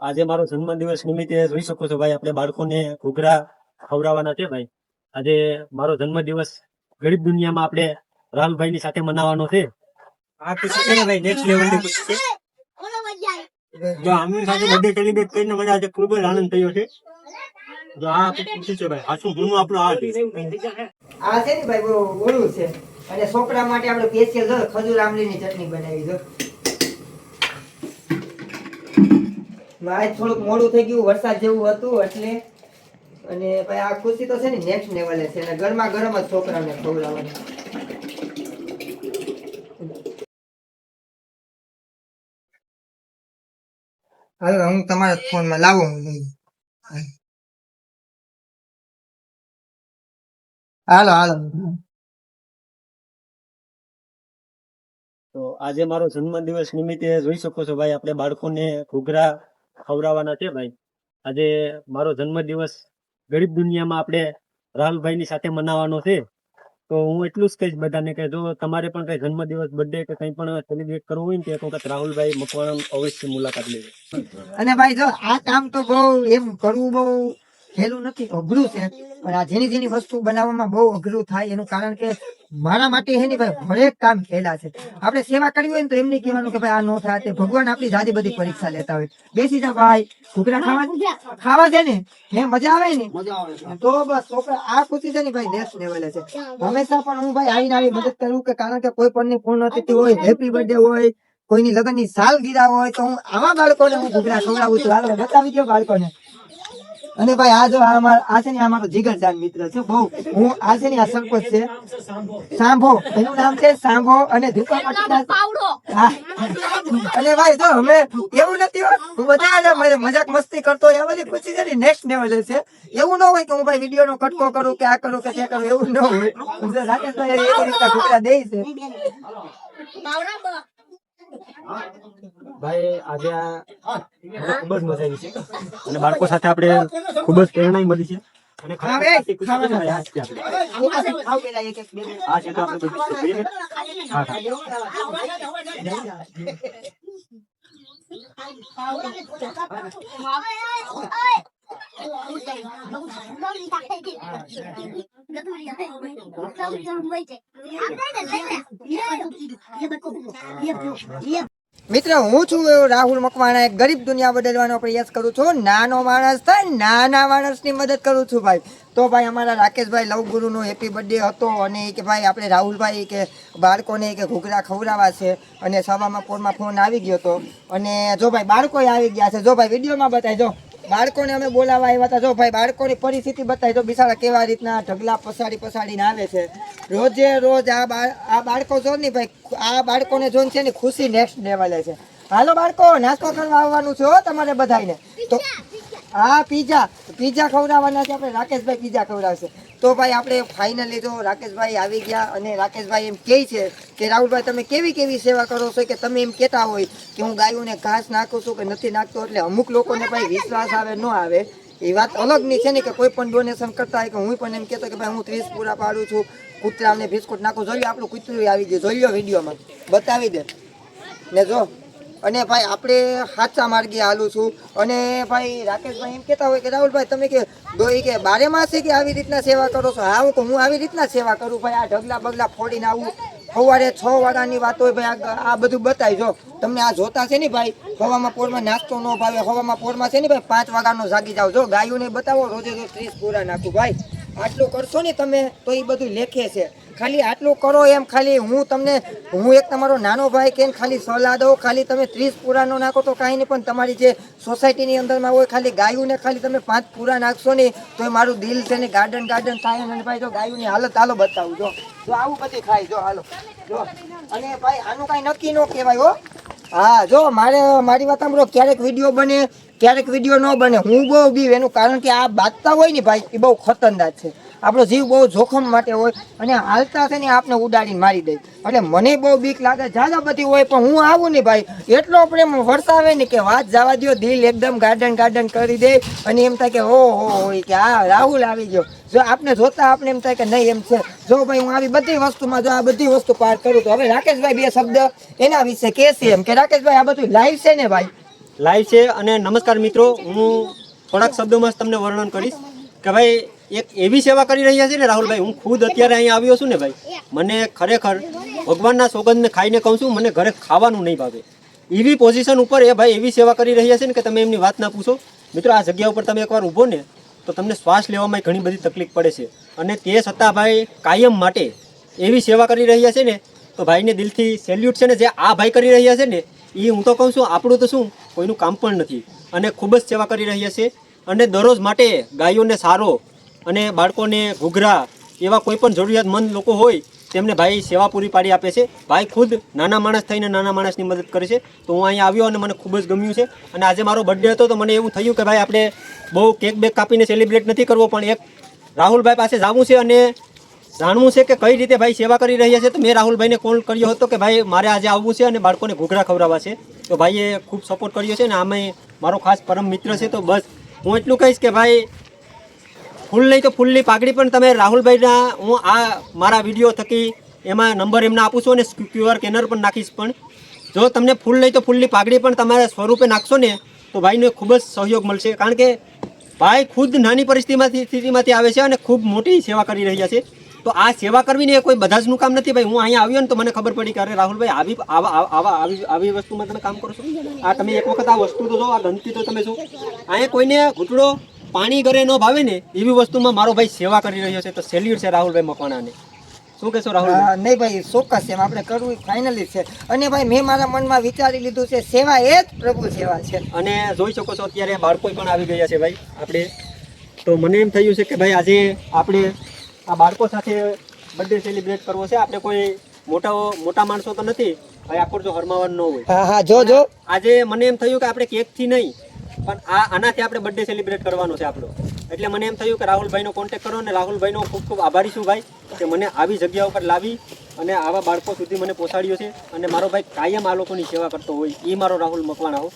આજે મારો જન્મદિવસ નિમિત્તે જોઈ શકો છો ભાઈ, આપણે બાળકોને ઘૂઘરા ખવડાવવાના છે ભાઈ. આજે મારો જન્મદિવસ ગરીબ દુનિયામાં આપણે રાહુલભાઈ ની સાથે મનાવવાનો છે. આ ખુશી છે ને ભાઈ, નેક્સ્ટ લેવલની ખુશી છે. જો આમની સાથે બર્થડે સેલિબ્રેટ કરીને મને આજે ખૂબ જ આનંદ થયો છે. જો આ ખુશી છે ભાઈ, આ શું ગુનું આપણો આ છે. આ છે ને ભાઈ બહુ ઓળું છે અને છોકરા માટે આપણે સ્પેશિયલ ખજૂર આમલીની ચટણી બનાવી દો. આજ થોડુંક મોડું થઈ ગયું, વરસાદ જેવું હતું એટલે. અને ભાઈ આ ખુશી તો છે ને નેક્સ્ટ લેવલે છે અને ગરમા ગરમ જ છોકરાને ખવડાવવાની. હાલો હું તમારા ફોનમાં લાવું. હાલો હાલો. તો આજે મારો જન્મદિવસ નિમિત્તે જોઈ શકો છો ભાઈ, આપણે બાળકોને ઘૂઘરા ખવડાવવાના છે ભાઈ. આજે મારો જન્મદિવસ ગરીબ દુનિયામાં આપણે રાહુલભાઈ ની સાથે મનાવવાનો છે. તો હું એટલું જ કહીશ બધાને કે જો તમારે પણ કઈ જન્મદિવસ, બર્થડે કે કંઈ પણ સેલિબ્રેટ કરવું હોય ને તો એક વખત રાહુલભાઈ મકવાણા અવશ્ય મુલાકાત લેજો. અને ભાઈ જો આ કામ તો બહુ એમ કરવું બહુ સહેલું નથી, અઘરું છે. પણ આ જેની જેની વસ્તુ બનાવવામાં બહુ અઘરું થાય એનું કારણ કે મારા માટે હે ને ભાઈ હરેક કામ ખેલા છે. આપણે સેવા કરવી હોય ને તો એમ નહીં કહેવાનું કે ભાઈ આ નો થાય. તે ભગવાન આપણી જાજી બધી પરીક્ષા લેતા હોય. બેસી જા ભાઈ, ઘૂઘરા ખાવા છે ને હે, મજા આવે ને તો બસ છોકરા આ ખુશી છે ને ભાઈ નેક્સ્ટ લેવલે છે. હંમેશા પણ હું ભાઈ આવીને આવી મદદ કરું કે કારણ કે કોઈ પણ ની પૂર્ણતિથિ હોય, હેપી બર્થડે હોય, કોઈની લગ્નની સાલગીરા હોય તો હું આવા બાળકોને હું ઘૂઘરા ખવડાવું છું. હાલો બતાવી દો બાળકોને. અને ભાઈ આ જો આ છે ને આ મારો જીગરજાન મિત્ર છે બહુ. હું આ છે ને આ સરપંચ છે સાંભો, એનું નામ છે સાંભો. અને અને ભાઈ જો અમે એવું નથી હું બધા મજાક મસ્તી કરતો હોય, આ બધી ખુશી છે ને નેક્સ્ટ લેવલે છે. એવું ન હોય કે હું ભાઈ વિડીયો નો કટકો કરું કે આ કરું કે તે કરું, એવું ન હોય. રાકેશભાઈ એવી રીતના ઘૂઘરા દે છે. ભાઈ આજે ખૂબ જ મજા આવી છે અને બાળકો સાથે આપણે ખૂબ જ પ્રેરણા મળી છે. અને આ છે તો આપણે બધું હા મિત્ર હું છું રાહુલ મકવાણા. એક ગરીબ દુનિયા બદલવાનો પ્રયાસ કરું છું. નાનો માણસ થાય નાના માણસની મદદ કરું છું ભાઈ. તો ભાઈ અમારા રાકેશભાઈ લવગુરુનો હેપી બર્થડે હતો અને કે ભાઈ આપણે રાહુલભાઈ કે બાળકોને કે ઘૂઘરા ખવડાવવા છે અને સવામાં પોરમાં ફોન આવી ગયો હતો. અને જો ભાઈ બાળકો આવી ગયા છે, જો ભાઈ વિડીયોમાં બતાવી જો બાળકોને અમે બોલાવવા આવ્યા હતા. જો ભાઈ બાળકોની પરિસ્થિતિ બતાવી તો બિચારા કેવા રીતના ઢગલા પસાડીને આવે છે રોજે રોજ. આ બાળકો જો ને ભાઈ, આ બાળકોને જોઈને છે ને ખુશી નેક્સ્ટ લેવલે છે. હાલો બાળકો નાસ્તો કરવા આવવાનું છે હો તમારે બધાને. તો હા પીઝા ખવડાવવાના છે આપણે. રાકેશભાઈ પીઝા ખવડાવશે. તો ભાઈ આપણે ફાઇનલી જો રાકેશભાઈ આવી ગયા અને રાકેશભાઈ એમ કહે છે કે રાહુલભાઈ તમે કેવી કેવી સેવા કરો છો કે તમે એમ કહેતા હોય કે હું ગાયોને ઘાસ નાખું છું કે નથી નાખતો. એટલે અમુક લોકોને ભાઈ વિશ્વાસ આવે ન આવે એ વાત અલગની છે ને કે કોઈ પણ ડોનેશન કરતા હોય કે હું પણ એમ કહેતો કે ભાઈ હું 30 પૂરા પાડું છું, કૂતરાને બિસ્કુટ નાખું. જોયું આપણું કૂતરું આવી ગયું, જોઈ લો વિડીયોમાં બતાવી દે ને જો. અને ભાઈ આપણે સાચા માર્ગે હાલું છું. અને ભાઈ રાકેશભાઈ એમ કહેતા હોય કે રાહુલભાઈ તમે કે બારે માસે કે આવી રીતના સેવા કરો છો. હા હું આવી રીતના સેવા કરું ભાઈ. આ ઢગલા બગલા ફોડીને આવું સવારે 6 વાગ્યાની વાત હોય ભાઈ. આ બધું બતાવી જો તમને. આ જોતા છે ને ભાઈ, હવામાં પોરમાં નાસ્તો ન ભાવે, હવામાં પોરમાં છે ને ભાઈ 5 વાગ્યાનો જાગી જાવ. જો ગાયોને બતાવો રોજે રોજ 30 પૂરા નાખું ભાઈ. આટલું કરશો ને તમે તો એ બધું લેખે છે. ખાલી આટલું કરો એમ ખાલી હું એક તમારો નાનો ભાઈ કે ખાલી સલાહ દઉં. ખાલી તમે 30 પૂરા ન નાખો તો કાંઈ નહીં, પણ તમારી જે સોસાયટીની અંદરમાં હોય ખાલી ગાયોને ખાલી તમે 5 પૂરા નાખશો ને તો એ મારું દિલ છે ને ગાર્ડન થાય. અને ભાઈ જો ગાયોની હાલત હાલો બતાવું જો આવું બધી ખાય જો હાલો જો. અને ભાઈ આનું કાંઈ નક્કી ન કહેવાય હો. હા જો મારી વાત સાંભળો, ક્યારેક વિડીયો બને ક્યારેક વિડીયો ન બને. હું બહુ બીવ એનું કારણ કે આ બાજતા હોય ને ભાઈ એ બહુ ખતરનાક છે. આપણો જીવ બહુ જોખમ માટે હોય અને હાલતા છે ને આપને ઉડાડીને મારી દે. એટલે મને બહુ બીક લાગે જાજા બધી હોય, પણ હું આવું ને ભાઈ એટલો પ્રેમ વરસાવે ને કે વાત જવા દો. દિલ એકદમ ગાર્ડન કરી દે અને એમ થાય કે હો હોય કે આ રાહુલ આવી ગયો. જો આપણે જોતા આપણે એમ થાય કે નહીં એમ છે. જો ભાઈ હું આવી બધી વસ્તુમાં જો આ બધી વસ્તુ પાર કરું તો હવે રાકેશભાઈ બે શબ્દ એના વિશે કહેશે એમ કે રાકેશભાઈ આ બધું લાઈવ છે ને ભાઈ, લાઈવ છે. અને નમસ્કાર મિત્રો, હું થોડાક શબ્દોમાં જ તમને વર્ણન કરીશ કે ભાઈ એક એવી સેવા કરી રહ્યા છે ને રાહુલભાઈ, હું ખુદ અત્યારે અહીંયા આવ્યો છું ને ભાઈ, મને ખરેખર ભગવાનના સોગંદને ખાઈને કહું છું, મને ઘરે ખાવાનું નહીં ભાવે એવી પોઝિશન ઉપર એ ભાઈ એવી સેવા કરી રહ્યા છે ને કે તમે એમની વાત ના પૂછો. મિત્રો, આ જગ્યા ઉપર તમે એકવાર ઊભો ને તો તમને શ્વાસ લેવામાં ઘણી બધી તકલીફ પડે છે, અને તે છતાં ભાઈ કાયમ માટે એવી સેવા કરી રહ્યા છે ને, તો ભાઈને દિલથી સેલ્યુટ છે ને. જે આ ભાઈ કરી રહ્યા છે ને એ હું તો કહું છું આપણું તો શું કોઈનું કામ પણ નથી, અને ખૂબ જ સેવા કરી રહ્યા છે. અને દરરોજ માટે ગાયોને સારો અને બાળકોને ઘૂઘરા એવા કોઈ પણ જરૂરિયાતમંદ લોકો હોય તેમને ભાઈ સેવા પૂરી પાડી આપે છે. ભાઈ ખુદ નાના માણસ થઈને નાના માણસની મદદ કરે છે. તો હું અહીંયા આવ્યો અને મને ખૂબ જ ગમ્યું છે. અને આજે મારો બર્થડે હતો તો મને એવું થયું કે ભાઈ આપણે બહુ કેક બેક કાપીને સેલિબ્રેટ નથી કરવો, પણ એક રાહુલભાઈ પાસે જવું છે અને જાણવું છે કે કઈ રીતે ભાઈ સેવા કરી રહ્યા છે. તો મેં રાહુલભાઈને કોલ કર્યો હતો કે ભાઈ મારે આજે આવવું છે અને બાળકોને ઘૂઘરા ખવડાવવા છે. તો ભાઈએ ખૂબ સપોર્ટ કર્યો છે ને આમે મારો ખાસ પરમ મિત્ર છે. તો બસ હું એટલું કહીશ કે ભાઈ ફૂલ નહીં તો ફૂલની પાઘડી પણ તમે રાહુલભાઈના, હું આ મારા વિડીયો થકી એમાં નંબર એમના આપું છું અને QR સ્કેનર પણ નાખીશ. પણ જો તમને ફૂલ નહીં તો ફૂલની પાઘડી પણ તમારા સ્વરૂપે નાખશો ને તો ભાઈને ખૂબ જ સહયોગ મળશે. કારણ કે ભાઈ ખુદ નાની સ્થિતિમાંથી આવે છે અને ખૂબ મોટી સેવા કરી રહ્યા છે. તો આ સેવા કરવી ને એ કોઈ બધા જનું કામ નથી ભાઈ. હું અહીંયા આવ્યો ને તો મને ખબર પડી કે અરે રાહુલભાઈ આવી વસ્તુમાં તમે કામ કરો છો. આ તમે એક વખત આ વસ્તુ તો જો, આ ગંદકી તો તમે જો, અહીંયા કોઈને ઘૂંટડો પાણી ઘરે ન ભાવે ને એવી વસ્તુમાં મારો ભાઈ સેવા કરી રહ્યો છે. તો સેલ્યુટ છે રાહુલભાઈ મકવાણાને. શું કહેશો રાહુલ? નહીં ભાઈ, ચોક્કસ એમ આપણે કરવું ફાઇનલી છે. અને ભાઈ મેં મારા મનમાં વિચારી લીધું છે, સેવા એ જ પ્રભુ સેવા છે. અને જોઈ શકો છો અત્યારે બાળકો પણ આવી ગયા છે ભાઈ આપણે. તો મને એમ થયું છે કે ભાઈ આજે આપણે આ બાળકો સાથે બર્થડે સેલિબ્રેટ કરવો છે. આપણે કોઈ મોટા માણસો તો નથી ભાઈ, આખું જો હરમાવાનું ન હોય. હા હા, જો જો આજે મને એમ થયું કે આપણે કેકથી નહીં પણ આનાથી આપણે બર્થડે સેલિબ્રેટ કરવાનો છે આપણો. એટલે મને એમ થયું કે રાહુલભાઈનો કોન્ટેક્ટ કરો, અને રાહુલભાઈનો ખૂબ ખૂબ આભારી છું ભાઈ કે મને આવી જગ્યા ઉપર લાવી અને આવા બાળકો સુધી મને પહોંચાડ્યો છે. અને મારો ભાઈ કાયમ આ લોકોની સેવા કરતો હોય એ મારો રાહુલ મકવાણા હો.